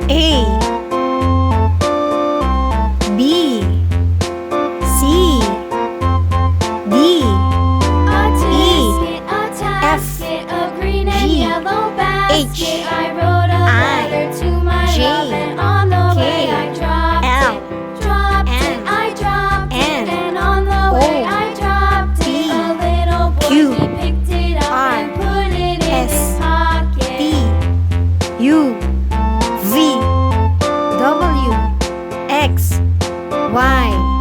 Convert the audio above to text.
A, B, C, D, A-Tisket, A-Tasket, a green and G, yellow basket. H, I wrote a I, letter to my J, love, and on the K, way I dropped L, it. Dropped it, M, I dropped N, it, and on the way O, I dropped it. P, A little boy, Q, he picked it up R, and put it in S, his pocket. T, U, V, W, X, Y,